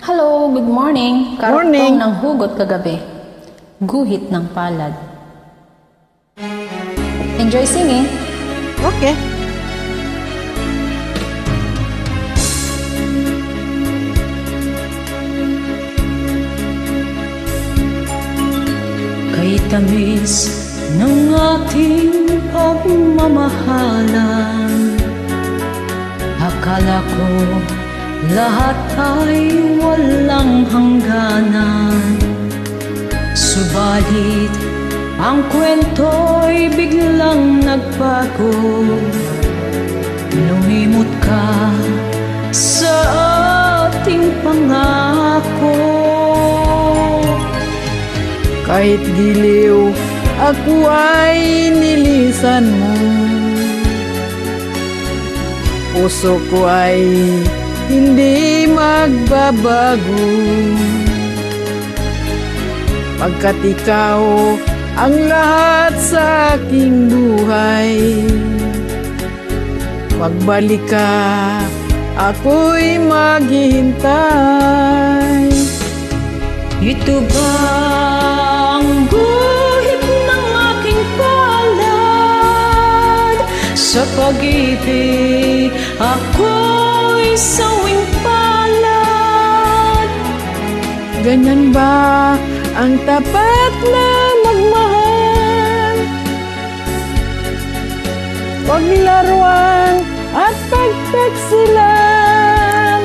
Hello, good morning. Morning. Karugtong ng hugot kagabi. Guhit ng palad. Enjoy singing. Okay. Kay tamis ng ating pagmamahalan, akala ko lahat ay walang hangganan. Subalit ang kwento'y biglang nagbago. Lumimot ka sa ating pangako. Kahit giliw, ako ay nilisan mo. Puso ko ay hindi magbabago. Pagkat ikaw ang lahat sa aking buhay. Magbalik ka, ako'y maghihintay. Ito ba ang guhit ng aking palad? Sa pag-ibig ako'y sawing palad. Ganyan ba ang tapat na magmahal? Huwag laruan at pagtaksilan.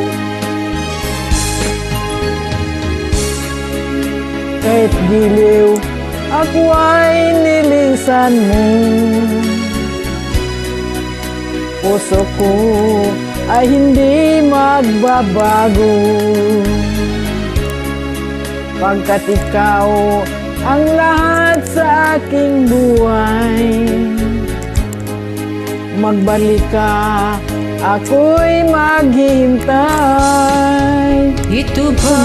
Kahit giliw, ako ay nilisan mo. Puso ko ay hindi magbabago. Pagkat ikaw ang lahat sa aking buhay. Magbalik ka, ako'y maghihintay. Ito ba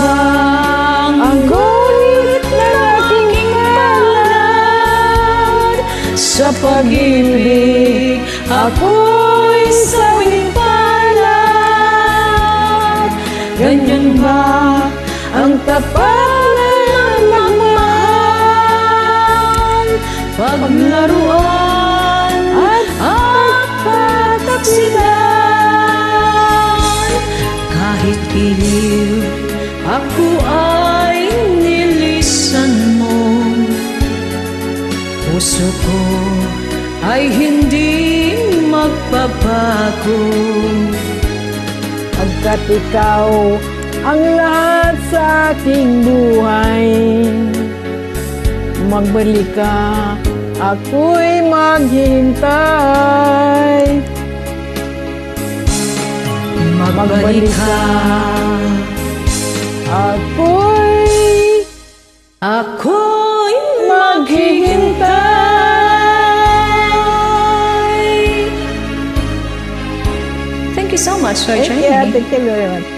Ang guhit ng aking palad? Sa pag-ibig ako'y sawing palad. Ganyan ba ang tapat na magmahal? Paglaruan at pagtaksilan. Kahit giliw, ako ay nilisan mo. Puso ko ay hindi magbabago. Pagkat ikaw ang lahat sa aking buhay. Magbalik ka, ako'y maghintay. Magbalik ka, ako'y maghihintay. Thank you so much for joining me. Thank you very much.